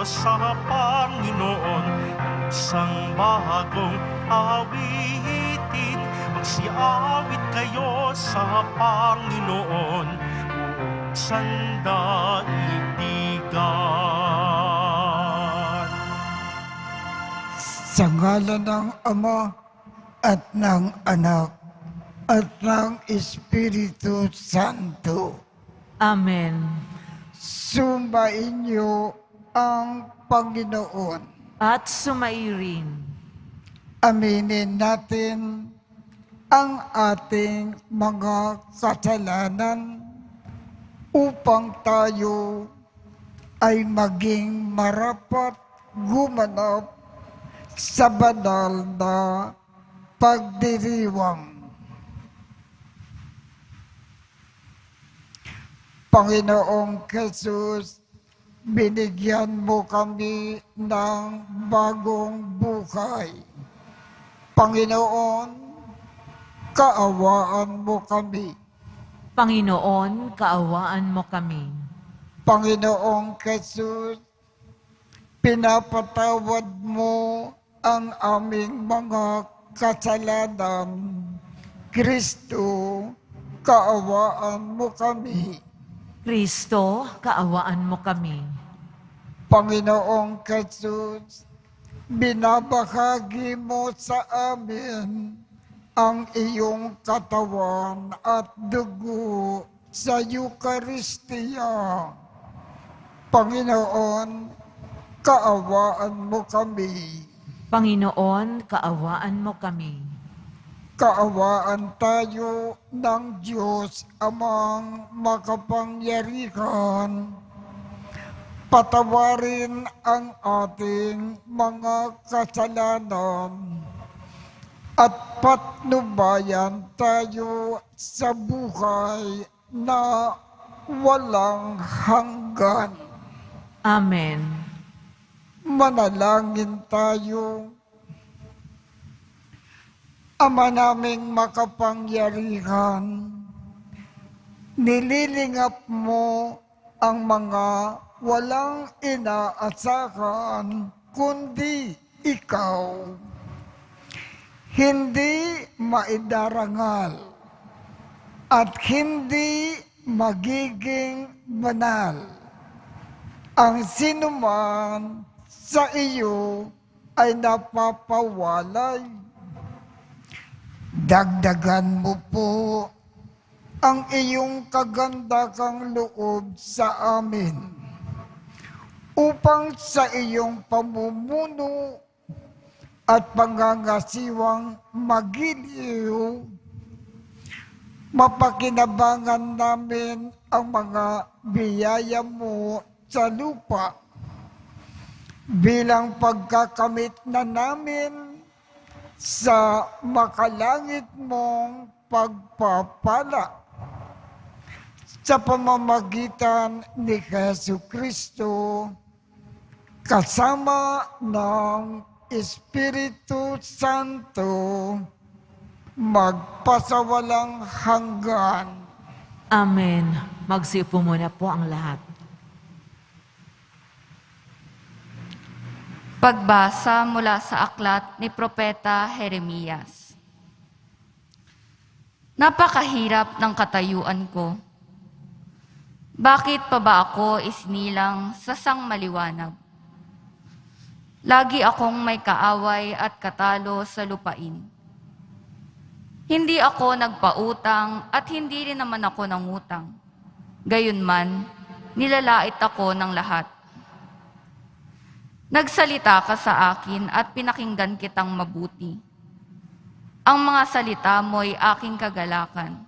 sa Panginoon ng isang bagong awitin. Magsiawit kayo sa Panginoon, buong sandaigdigan. Sa ngalan ng Ama at ng Anak at ng Espiritu Santo. Amen. Sumbain niyo ang Panginoon. At sumairin. Aminin natin ang ating mga kasalanan upang tayo ay maging marapat gumanap sa banal na pagdiriwang. Panginoong Jesus, binigyan mo kami ng bagong buhay. Panginoon, kaawaan mo kami. Panginoon, kaawaan mo kami. Panginoong Jesus, pinapatawad mo ang aming mga kasalanan. Kristo, kaawaan mo kami. Kristo, kaawaan mo kami. Panginoong Jesus, binabahagi mo sa amin ang iyong katawan at dugo sa Eucharistia. Panginoon, kaawaan mo kami. Panginoon, kaawaan mo kami. Kaawaan tayo ng Diyos amang makapangyarihan. Patawarin ang ating mga kasalanan at patnubayan tayo sa buhay na walang hanggan. Amen. Manalangin tayo. Ama naming makapangyarihan, nililingap mo ang mga walang inaasahan kundi ikaw. Hindi maidarangal at hindi magiging banal. Ang sinuman sa iyo ay napapawalay. Dagdagan mo po ang iyong kagandakang loob sa amin upang sa iyong pamumuno at pangangasiwang magiliw, mapakinabangan namin ang mga biyaya mo sa lupa bilang pagkakamit na namin sa makalangit mong pagpapala sa pamamagitan ni Jesucristo kasama ng Espiritu Santo magpasawalang hanggan. Amen. Magsiupo muna po ang lahat. Pagbasa mula sa aklat ni Propeta Jeremias. Napakahirap ng katayuan ko. Bakit pa ba ako isinilang sa sangmaliwanag? Lagi akong may kaaway at katalo sa lupain. Hindi ako nagpautang at hindi rin naman ako nangutang. Gayunman, nilalait ako ng lahat. Nagsalita ka sa akin at pinakinggan kitang mabuti. Ang mga salita mo'y aking kagalakan.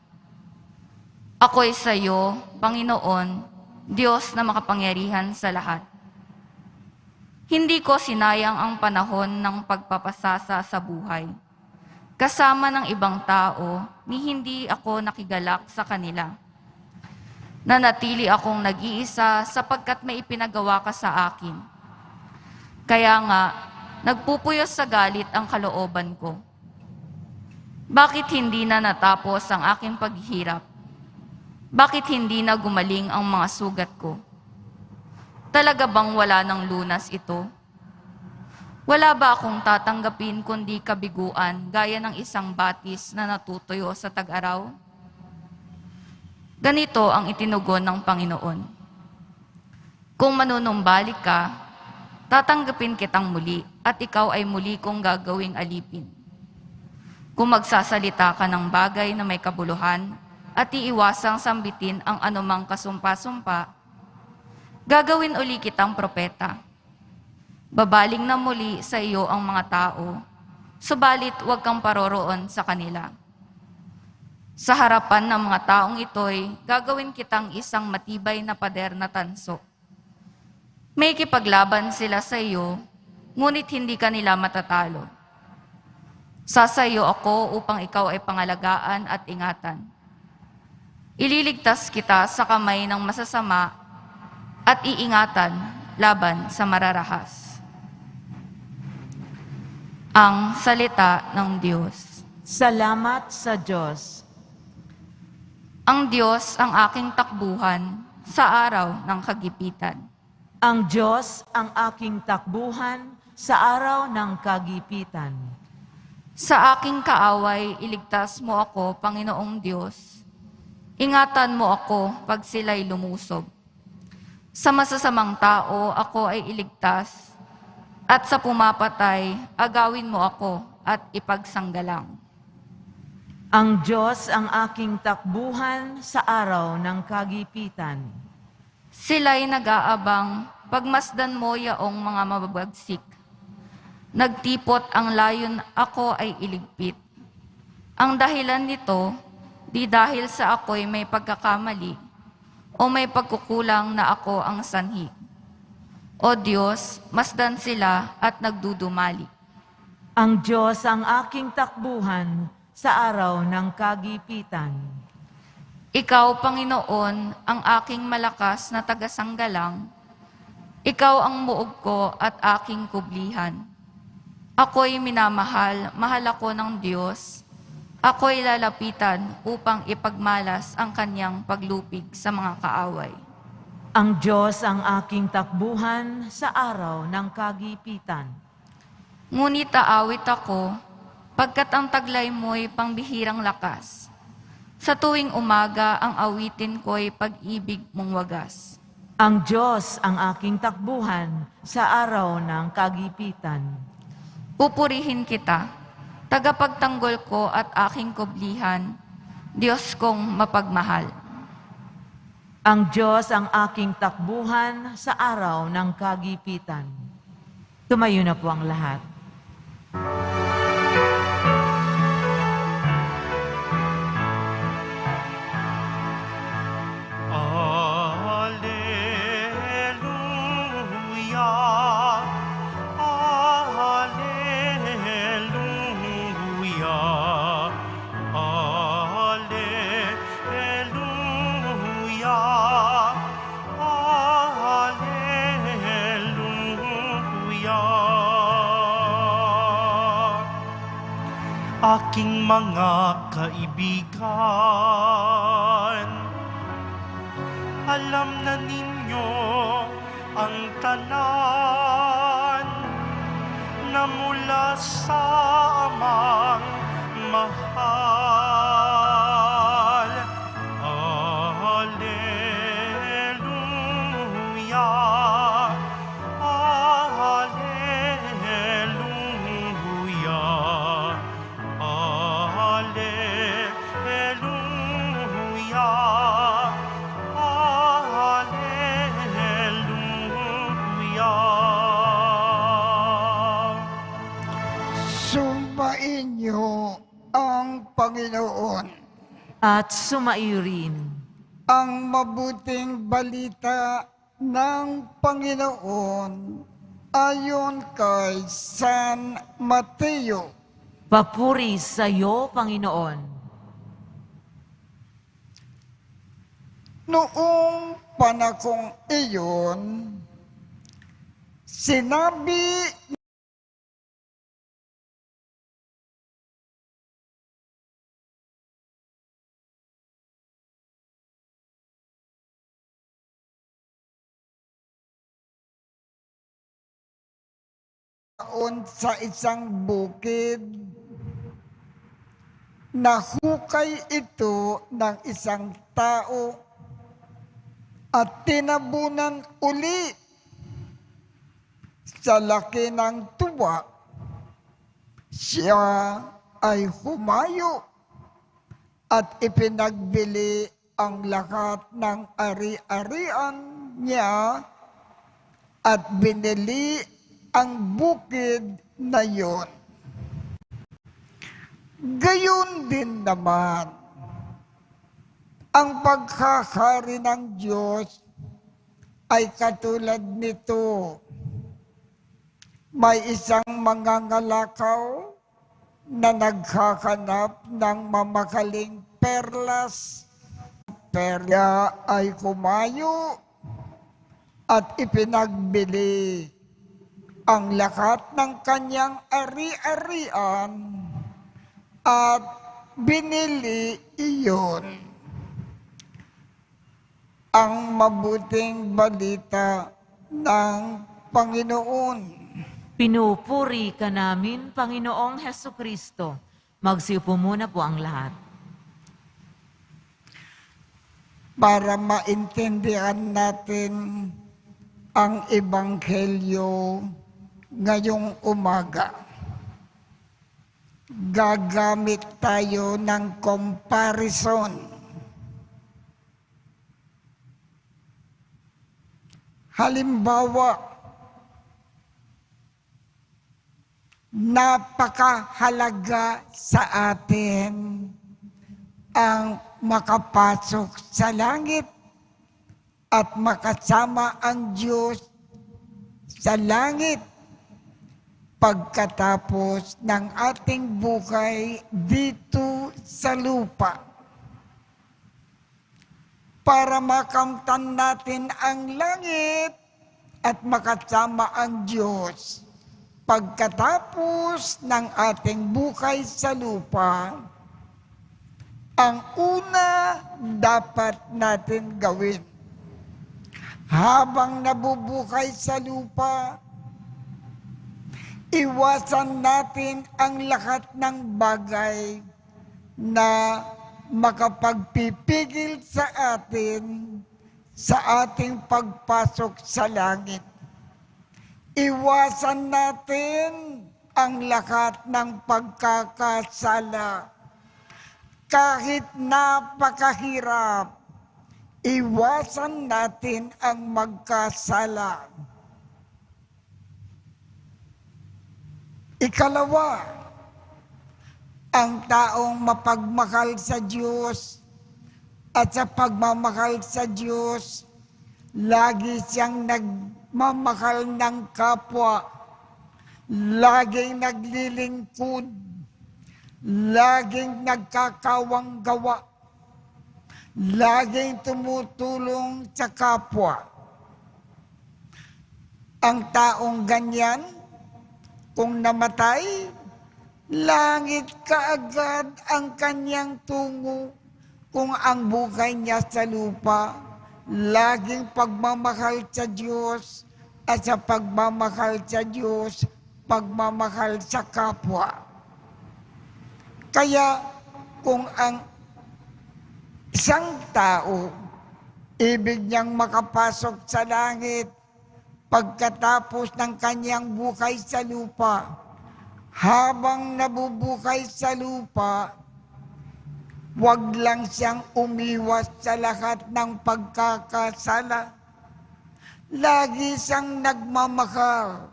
Ako'y sa iyo, Panginoon, Diyos na makapangyarihan sa lahat. Hindi ko sinayang ang panahon ng pagpapasasa sa buhay. Kasama ng ibang tao, ni hindi ako nakigalak sa kanila. Nanatili akong nag-iisa sapagkat may ipinagawa ka sa akin. Kaya nga, nagpupuyos sa galit ang kalooban ko. Bakit hindi na natapos ang aking paghihirap? Bakit hindi na gumaling ang mga sugat ko? Talaga bang wala ng lunas ito? Wala ba akong tatanggapin kundi kabiguan gaya ng isang batis na natutuyo sa tag-araw? Ganito ang itinugon ng Panginoon. Kung manunumbalik ka, tatanggapin kitang muli at ikaw ay muli kong gagawing alipin. Kung magsasalita ka ng bagay na may kabuluhan at iiwasang sambitin ang anumang kasumpa-sumpa, gagawin uli kitang propeta. Babaling na muli sa iyo ang mga tao, subalit huwag kang paroroon sa kanila. Sa harapan ng mga taong ito'y gagawin kitang isang matibay na pader na tanso. May kipaglaban sila sa iyo, ngunit hindi ka nila matatalo. Sasayo ako upang ikaw ay pangalagaan at ingatan. Ililigtas kita sa kamay ng masasama at iingatan laban sa mararahas. Ang salita ng Diyos. Salamat sa Diyos. Ang Diyos ang aking takbuhan sa araw ng kagipitan. Ang Diyos ang aking takbuhan sa araw ng kagipitan. Sa aking kaaway, iligtas mo ako, Panginoong Diyos. Ingatan mo ako pag sila'y lumusob. Sa masasamang tao, ako ay iligtas, at sa pumapatay, agawin mo ako at ipagsanggalang. Ang Diyos ang aking takbuhan sa araw ng kagipitan. Sila'y nag-aabang, pagmasdan mo yaong mga mababagsik. Nagtipot ang layon, ako ay iligpit. Ang dahilan nito, di dahil sa ako'y may pagkakamali o may pagkukulang na ako ang sanhi. O Diyos, masdan sila at nagdudumali. Ang Diyos ang aking takbuhan sa araw ng kagipitan. Ikaw, Panginoon, ang aking malakas na tagasanggalang. Ikaw ang muog ko at aking kublihan. Ako'y minamahal, mahal ako ng Diyos. Ako'y lalapitan upang ipagmalas ang kanyang paglupig sa mga kaaway. Ang Diyos ang aking takbuhan sa araw ng kagipitan. Ngunit aawit ako, pagkat ang taglay mo'y pangbihirang lakas. Sa tuwing umaga, ang awitin ko'y pag-ibig mong wagas. Ang Diyos ang aking takbuhan sa araw ng kagipitan. Pupurihin kita, tagapagtanggol ko at aking kublihan, Diyos kong mapagmahal. Ang Diyos ang aking takbuhan sa araw ng kagipitan. Tumayo na po ang lahat. Alleluia, Alleluia, Alleluia, Alleluia. Aking mga kaibigan, alam na ninyo ang tanan na mula sa amang mahal. Alleluia, Alleluia, Alleluia, Alleluia. Sumain niyo ang Panginoon. At sumaiyo rin Ang mabuting balita ng Panginoon ayon kay San Mateo. papuri sa iyo, Panginoon. Noong panakong iyon, sinabi sa isang bukid. Nahukay ito ng isang tao at tinabunan uli. Sa laki ng tuwa, siya ay humayo at ipinagbili ang lahat ng ari-arian niya at binili ang bukid na yon. Gayon din naman, ang paghahari ng Diyos ay katulad nito. May isang mangangalakaw na naghahanap ng mamakaling perlas. Perla ay kumayo at ipinagbili ang lahat ng kanyang ari-arian at binili iyon. Ang mabuting balita ng Panginoon. Pinupuri ka namin, Panginoong Hesukristo. Magsiupo muna po ang lahat. Para maintindihan natin ang Ebanghelyo ngayong umaga, gagamit tayo ng comparison. Halimbawa, napakahalaga sa atin ang makapasok sa langit at makasama ang Diyos sa langit pagkatapos ng ating buhay dito sa lupa. Para makamtan natin ang langit at makasama ang Diyos pagkatapos ng ating buhay sa lupa, ang una dapat natin gawin habang nabubuhay sa lupa, iwasan natin ang lahat ng bagay na makapagpipigil sa atin sa ating pagpasok sa langit. Iwasan natin ang lahat ng pagkakasala. Kahit napakahirap, iwasan natin ang magkasala. Ikalawa, ang taong mapagmahal sa Diyos at sa pagmamahal sa Diyos, lagi siyang nagmamahal ng kapwa, laging naglilingkod, laging nagkakawang gawa, laging tumutulong sa kapwa. Ang taong ganyan, kung namatay, langit kaagad ang kanyang tungo. Kung ang buhay niya sa lupa, laging pagmamahal sa Diyos at sa pagmamahal sa Diyos, pagmamahal sa kapwa. Kaya kung ang isang tao, ibig niyang makapasok sa langit pagkatapos ng kanyang buhay sa lupa, habang nabubuhay sa lupa, wag lang siyang umiwas sa lahat ng pagkakasala. Lagi siyang nagmamahal.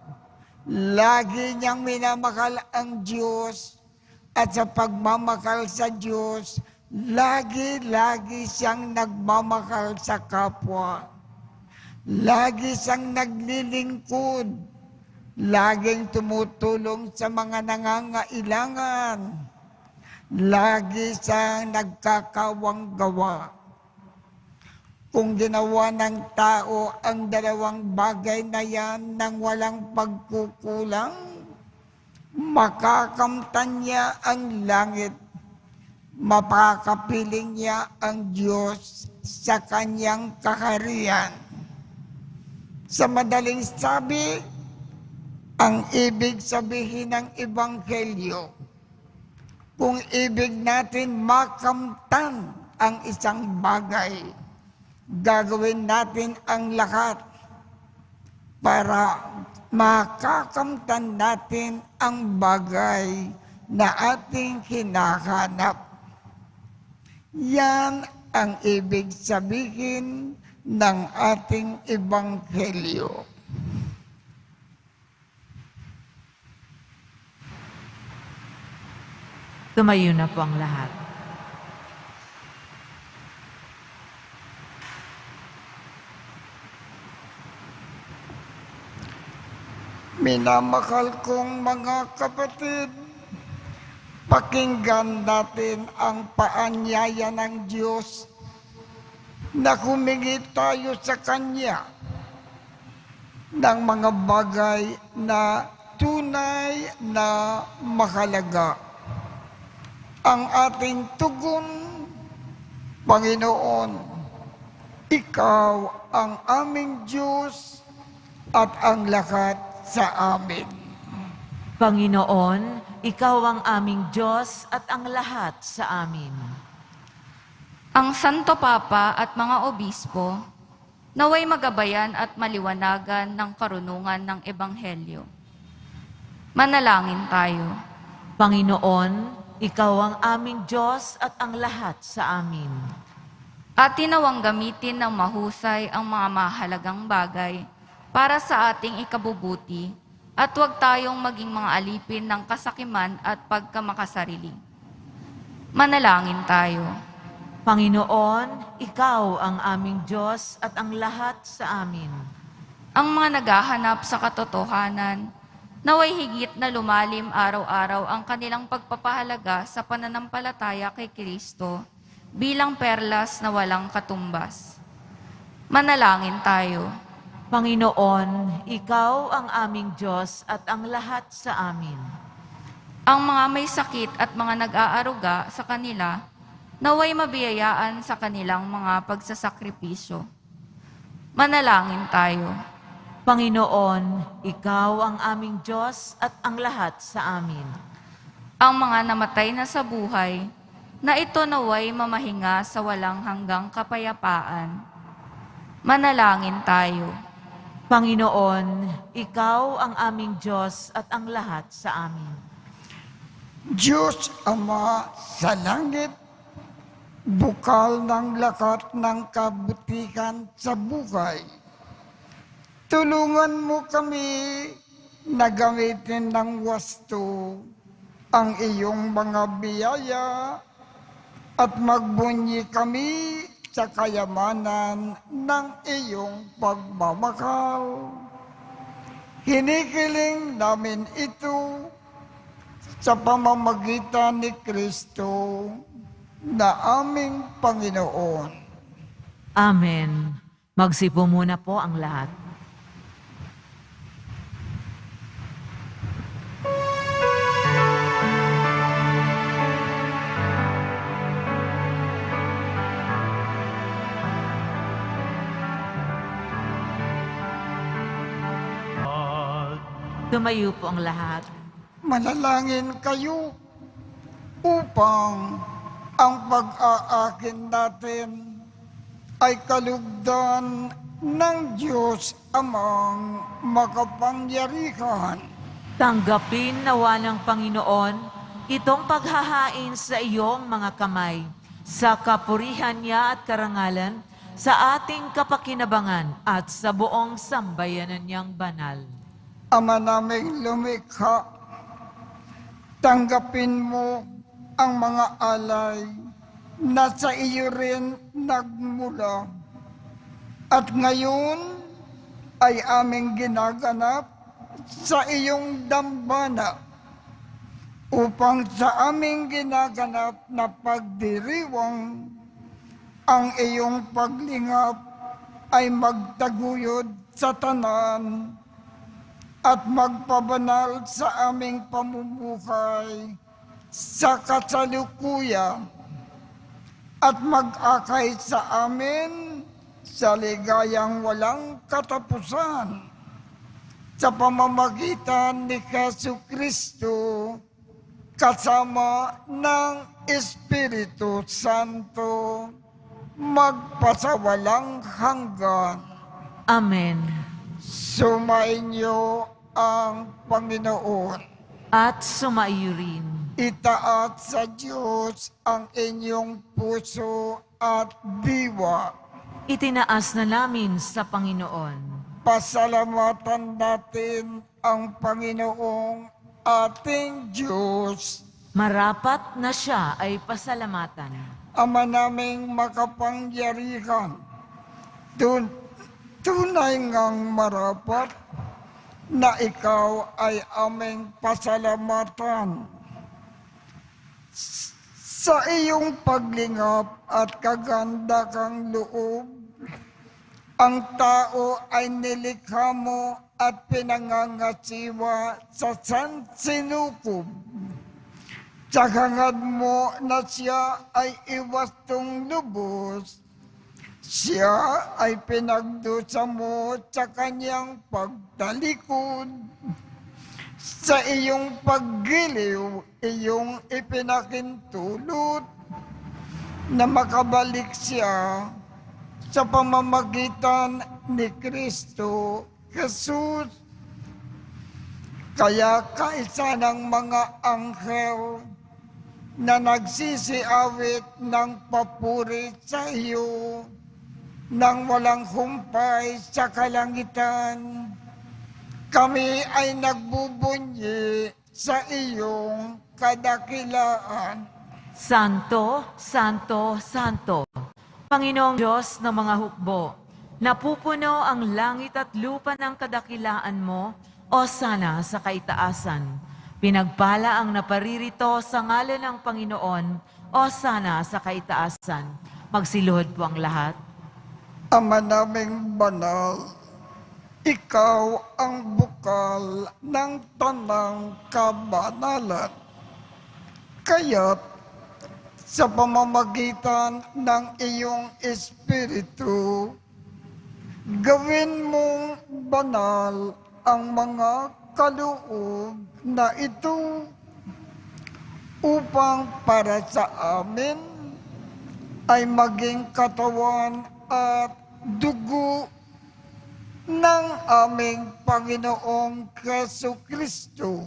Lagi niyang minamahal ang Diyos. At sa pagmamahal sa Diyos, lagi siyang nagmamahal sa kapwa. Lagi siyang naglilingkod. Laging tumutulong sa mga nangangailangan. Lagi siyang nagkakawang gawa. Kung ginawa ng tao ang dalawang bagay na yan nang walang pagkukulang, makakamtan niya ang langit, mapakapiling niya ang Diyos sa kanyang kaharian. Sa madaling sabi, Ang ibig sabihin ng Ebanghelyo, kung ibig natin makamtan ang isang bagay, gagawin natin ang lahat para makakamtan natin ang bagay na ating hinahanap. Yan ang ibig sabihin ng ating Ebanghelyo. Tumayo na po ang lahat. Minamahal kong mga kapatid, pakinggan natin ang paanyaya ng Diyos na humingi tayo sa Kanya ng mga bagay na tunay na mahalaga. Ang ating tugon, Panginoon, Ikaw ang aming Diyos at ang lahat sa amin. Panginoon, Ikaw ang aming Diyos at ang lahat sa amin. Ang Santo Papa at mga obispo, naway magabayan at maliwanagan ng karunungan ng Ebanghelyo. Manalangin tayo. Panginoon, Ikaw ang aming Diyos at ang lahat sa amin. At tinawang gamitin ng mahusay ang mga mahalagang bagay para sa ating ikabubuti at huwag tayong maging mga alipin ng kasakiman at pagkamakasarili. Manalangin tayo. Panginoon, Ikaw ang aming Diyos at ang lahat sa amin. Ang mga naghahanap sa katotohanan, naway higit na lumalim araw-araw ang kanilang pagpapahalaga sa pananampalataya kay Kristo bilang perlas na walang katumbas. Manalangin tayo. Panginoon, Ikaw ang aming Diyos at ang lahat sa amin. Ang mga may sakit at mga nag-aaruga sa kanila, naway mabiyayaan sa kanilang mga pagsasakripisyo. Manalangin tayo. Panginoon, Ikaw ang aming Diyos at ang lahat sa amin. Ang mga namatay na sa buhay, na ito naway mamahinga sa walang hanggang kapayapaan. Manalangin tayo. Panginoon, Ikaw ang aming Diyos at ang lahat sa amin. Diyos Ama sa langit, bukal ng lakat ng kabutihan sa buhay, tulungan mo kami na gamitin ng wasto ang iyong mga biyaya at magbunyi kami sa kayamanan ng iyong pagmamahal. Hinihiling namin ito sa pamamagitan ni Kristo na aming Panginoon. Amen. Magsipo muna po ang lahat. Tumayo po ang lahat. Manalangin kayo upang ang pag-aakin natin ay kalugdan ng Diyos Amang makapangyarihan. Tanggapin nawa ng Panginoon itong paghahain sa iyong mga kamay, sa kapurihan niya at karangalan, sa ating kapakinabangan at sa buong sambayanan niyang banal. Ama naming lumikha, tanggapin mo ang mga alay na sa iyo rin nagmula at ngayon ay aming ginaganap sa iyong dambana upang sa aming ginaganap na pagdiriwang ang iyong paglingap ay magtaguyod sa tanan at magpabanal sa aming pamumuhay sa kasalukuyan at mag-akay sa amin sa ligayang walang katapusan sa pamamagitan ni Jesucristo kasama ng Espiritu Santo magpasawalang hanggan. Amen. Sumainyo ang Panginoon. At sumaiyo rin. Itaat sa Diyos ang inyong puso at diwa. Itinaas na namin sa Panginoon. Pasalamatan natin ang Panginoong ating Diyos. Marapat na siya ay pasalamatan. Ama naming makapangyarihan, tunay ngang marapat na ikaw ay aming pasalamatan. Sa iyong paglingap at kaganda kang loob, ang tao ay nilikha mo at pinangangasiwa sa sansinukob. Sa hangad mo na siya ay iwastong lubos, siya ay pinagdusa mo sa kanyang pagtalikod. Sa iyong paggiliw, iyong ipinakintulot na makabalik siya sa pamamagitan ni Kristo Jesus. Kaya kaisa ng mga anghel na nagsisiawit ng papuri sa iyo nang walang humpay sa kalangitan, kami ay nagbubunyi sa iyong kadakilaan. Santo, Santo, Santo, Panginoong Diyos ng mga hukbo, napupuno ang langit at lupa ng kadakilaan mo, o sana sa kaitaasan. Pinagpala ang naparirito sa ngalan ng Panginoon, o sana sa kaitaasan. Magsiluhod po ang lahat. Ama naming banal, ikaw ang bukal ng tanang kabanalan. Kaya't sa pamamagitan ng iyong Espiritu, gawin mong banal ang mga kaloob na ito upang para sa amin ay maging katawan at dugo ng aming Panginoong Jesucristo.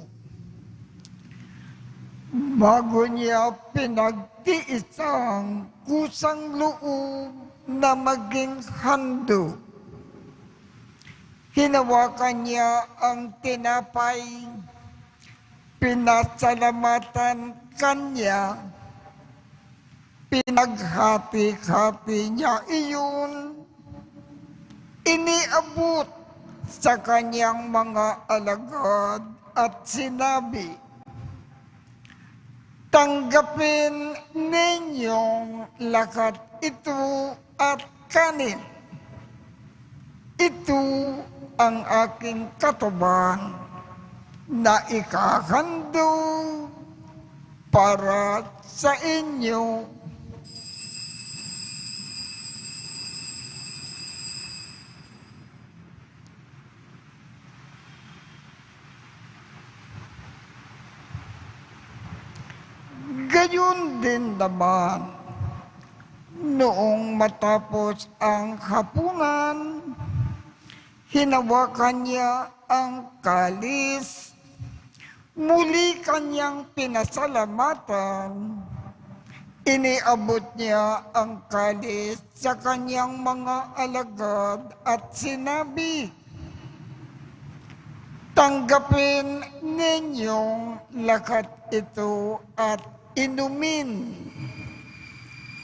Bago niya pinagtiis ang kusang loob na maging handog, hinawakan niya ang tinapay, pinasalamatan kanya, pinaghati-hati niya iyon, iniabot sa kanyang mga alagad at sinabi, tanggapin ninyong lahat ito at kanin. Ito ang aking katawan na ikahandog para sa inyo. Gayon din naman, noong matapos ang hapunan, hinawakan niya ang kalis, muli kanyang pinasalamatan, iniabot niya ang kalis sa kanyang mga alagad at sinabi, tanggapin ninyong lahat ito at inumin.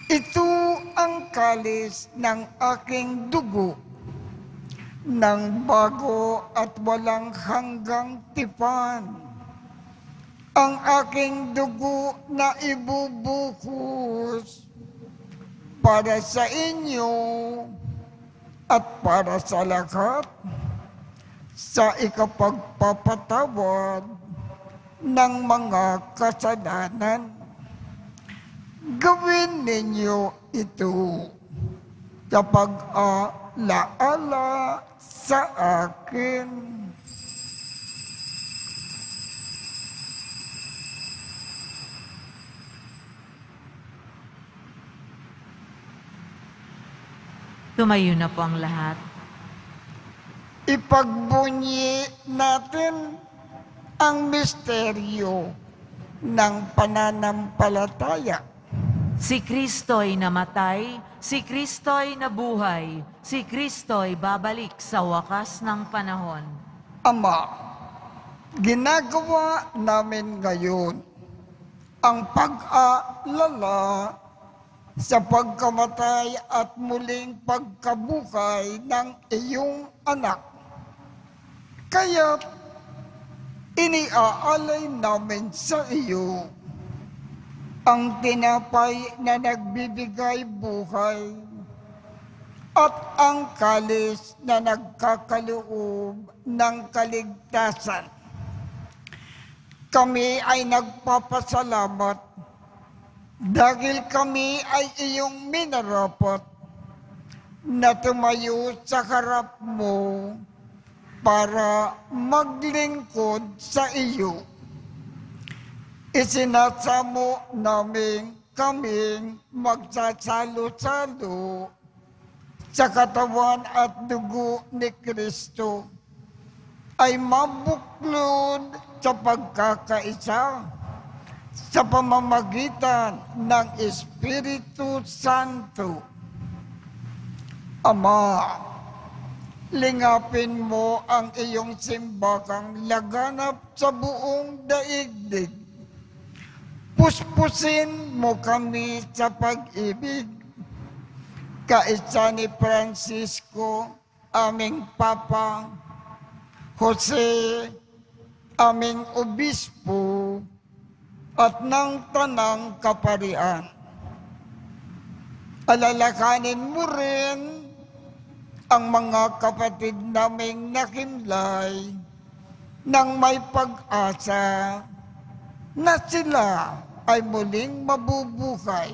Ito ang kalis ng aking dugo, ng bago at walang hanggang tipan. Ang aking dugo na ibubuhos para sa inyo at para sa lahat sa ikapagpapatawad ng mga kasalanan. Gawin ninyo ito kapag alaala sa akin. Tumayo na po ang lahat. Ipagbunyi natin ang misteryo ng pananampalataya. Si Kristo'y namatay, si Kristo'y nabuhay, si Kristo'y babalik sa wakas ng panahon. Ama, ginagawa namin ngayon ang pag-aalala sa pagkamatay at muling pagkabuhay ng iyong anak. Kaya iniaalay namin sa iyo ang tinapay na nagbibigay buhay at ang kalis na nagkakaloob ng kaligtasan. Kami ay nagpapasalamat dahil kami ay iyong minarapat na tumayo sa harap mo para maglingkod sa iyo. Isinasamo namin kaming magsasalo-salo sa katawan at dugo ni Kristo ay mabuklod sa pagkakaisa sa pamamagitan ng Espiritu Santo. Ama, lingapin mo ang iyong simbakang laganap sa buong daigdig. Puspusin mo kami sa pag-ibig. Kaisa ni Francisco, aming Papa, Jose, aming Obispo, at ng Tanang Kaparian. Alalakanin mo rin ang mga kapatid naming nakimlay nang may pag-asa na sila ay muling mabubuhay.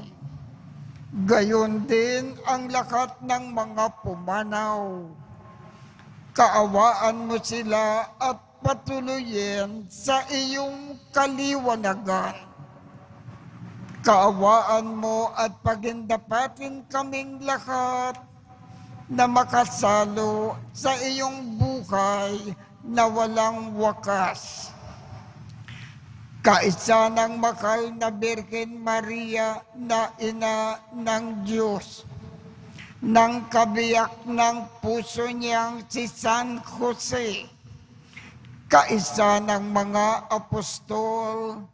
Gayon din ang lahat ng mga pumanaw. Kaawaan mo sila at patuloyin sa iyong kaliwanagan. Kaawaan mo at pagindapatin kaming lahat na makasalo sa iyong buhay na walang wakas. Kaisa ng mahal na Birhen Maria na ina ng Diyos, ng kabiyak ng puso niyang si San Jose, kaisa ng mga apostol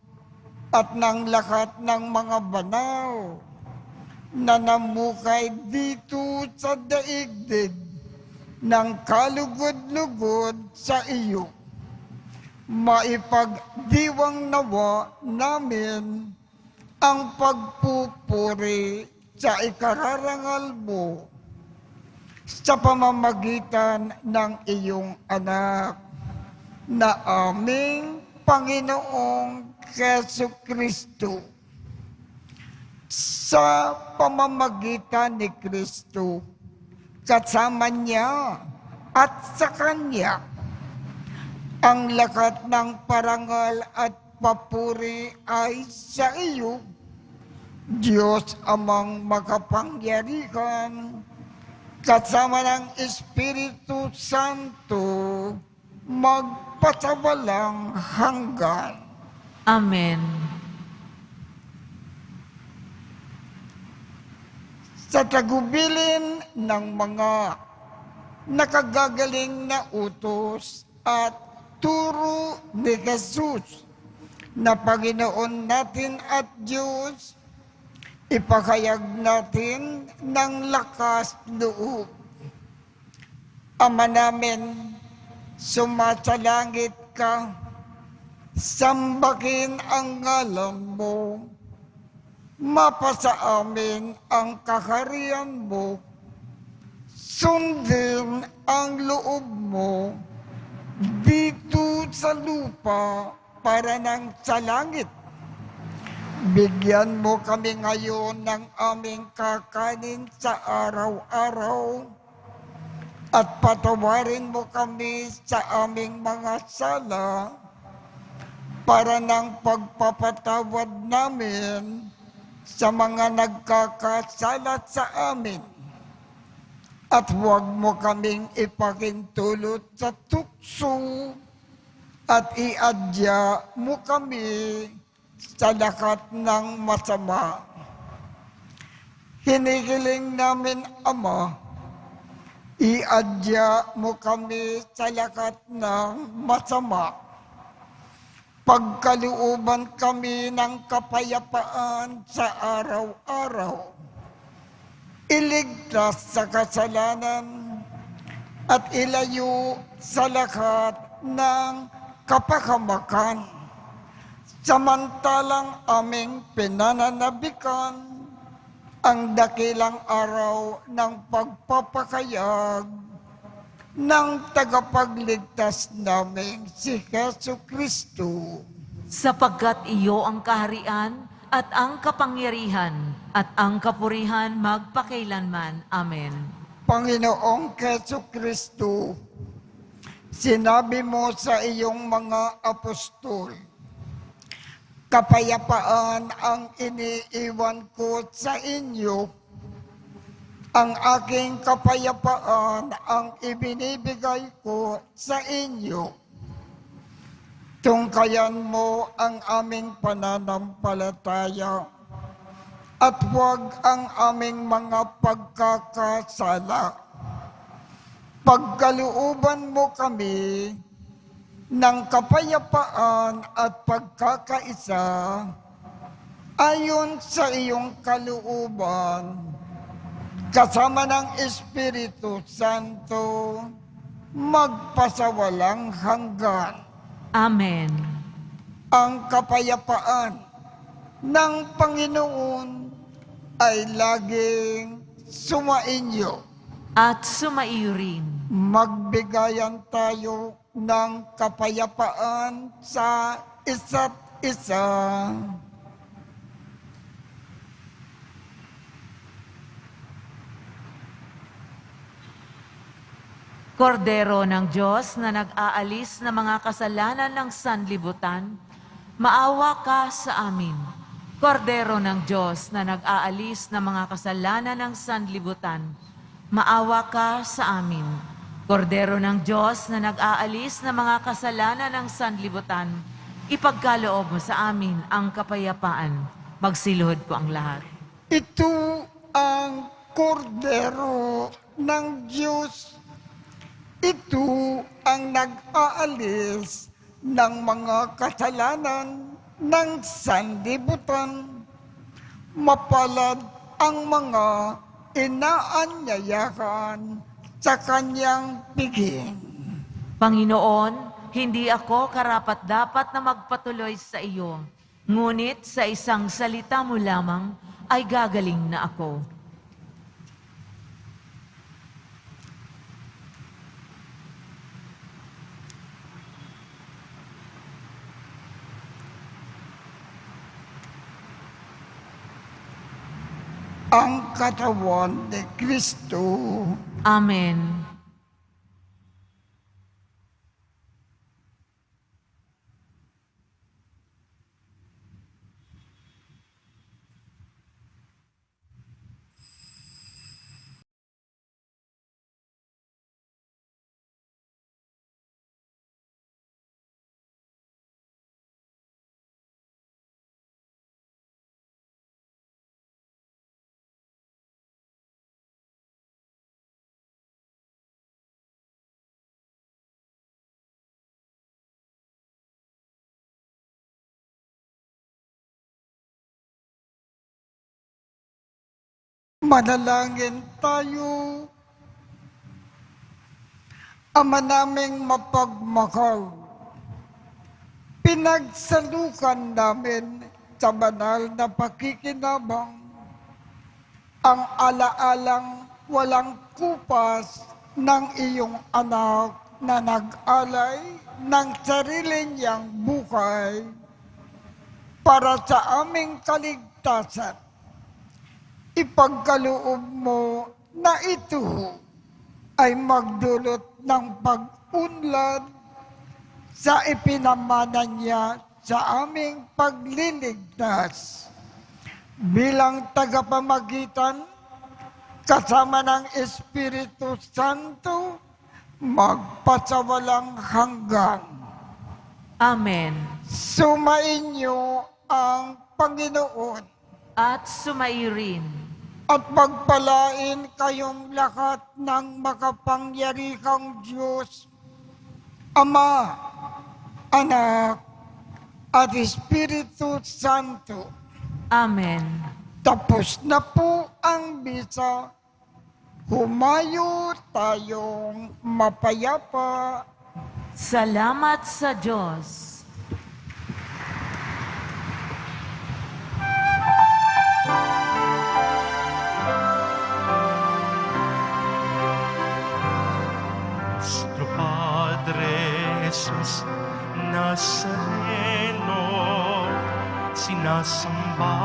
at ng lahat ng mga banal na namukay dito sa daigdig ng kalugod-lugod sa iyo. Maipagdiwang nawa namin ang pagpupuri sa ikararangal mo sa pamamagitan ng iyong anak na aming Panginoong Jesucristo. Sa pamamagitan ni Kristo, kasama niya at sa Kanya, ang lahat ng parangal at papuri ay sa iyo, Diyos amang makapangyarihan, kasama ng Espiritu Santo, magpasawalang hanggan. Amen. Sa tagubilin ng mga nakagagaling na utos at turo ni Jesus na Panginoon natin at Diyos, ipahayag natin ng lakas loob. Ama namin, sumasalangit ka, sambahin ang ngalan mo, mapasa amin ang kaharian mo, sundin ang loob mo, dito sa lupa para nang sa langit. Bigyan mo kami ngayon ng aming kakanin sa araw-araw at patawarin mo kami sa aming mga sala para ng pagpapatawad namin sa mga nagkakasala sa amin. at huwag mo kaming ipakintulot sa tukso at iadya mo kami sa lakat ng masama. Hinihiling namin, Ama, iadya mo kami sa lakat ng masama. Pagkalooban kami ng kapayapaan sa araw-araw. Iligtas sa kasalanan at ilayo sa lahat ng kapahamakan. Samantalang aming pinananabikan ang dakilang araw ng pagpapakayag ng tagapagligtas namin si Jesucristo. Sapagkat iyo ang kaharian at ang kapangyarihan at ang kapurihan magpakailanman. Amen. Panginoong Jesucristo, sinabi mo sa iyong mga apostol, kapayapaan ang iniiwan ko sa inyo. Ang aking kapayapaan ang ibinibigay ko sa inyo. Tungkayan mo ang aming pananampalataya at huwag ang aming mga pagkakasala. Pagkalooban mo kami ng kapayapaan at pagkakaisa ayon sa iyong kalooban, kasama ng Espiritu Santo, magpasawalang hanggan. Amen. Ang kapayapaan ng Panginoon ay laging sumainyo. At sumaiyo rin. Magbigayan tayo ng kapayapaan sa isa't isa. Kordero ng Diyos na nag-aalis ng mga kasalanan ng sanlibutan, maawa ka sa amin. Kordero ng Diyos na nag-aalis ng mga kasalanan ng sanlibutan, maawa ka sa amin. Kordero ng Diyos na nag-aalis ng mga kasalanan ng sanlibutan, ipagkaloob mo sa amin ang kapayapaan. Magsiluhod po ang lahat. Ito ang kordero ng Diyos. Ito ang nag-aalis ng mga kasalanan ng sanlibutan. Mapalad ang mga inaanyayahan sa kanyang piging. Panginoon, hindi ako karapat-dapat na magpatuloy sa iyo, ngunit sa isang salita mo lamang ay gagaling na ako. Ang katawan ni Kristo. Amen. Manalangin tayo. Ama naming mapagmahal, pinagsalukan namin sa banal na pakikinabang ang alaalang walang kupas ng iyong anak na nag-alay ng sarili niyang buhay para sa aming kaligtasan. Ipagkaloob mo na ito ay magdulot ng pag-unlad sa ipinamana niya sa aming pagliligtas. Bilang tagapamagitan, kasama ng Espiritu Santo, magpasawalang hanggan. Amen. Sumainyo ang Panginoon At sumairin. at pagpalain kayong lahat ng makapangyarihang Diyos, Ama, Anak, at Espiritu Santo. Amen. Tapos na po ang misa. Humayo tayong mapayapa. Salamat sa Diyos. Nuestro Padre Jesus Nazareno, sinasamba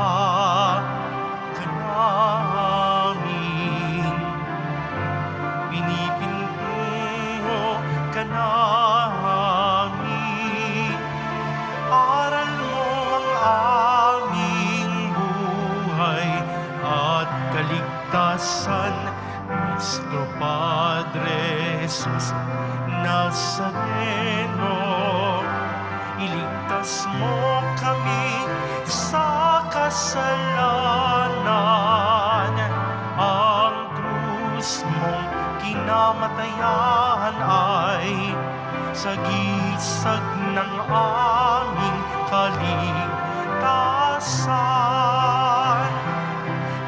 ka namin. Pinipintungo ka namin. Aral mo ang aming buhay at kaligtasan. Nuestro Padre Jesus Nazareno, iligtas mo kami sa kasalanan. Ang krus mong kinamatayan ay sagisag ng aming kaligtasan.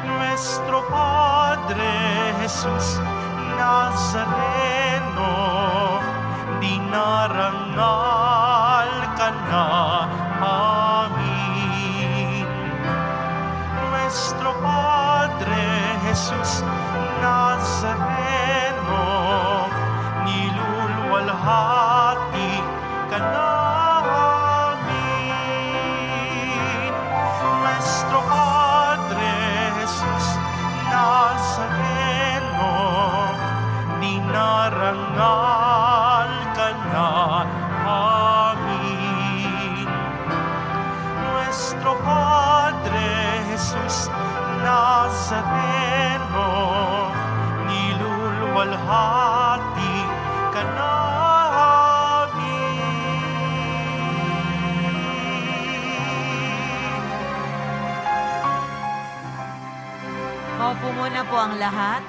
Nuestro Padre Jesus Nazareno, dinarangal ka namin. Nuestro Padre Jesus Nazareno, niluluwalhati ka namin. Nuestro Padre Jesus Nazareno, dinarangal ka namin. Nuestro Padre Jesus Nazareno, niluluwalhati ka namin. Maupo muna po ang lahat.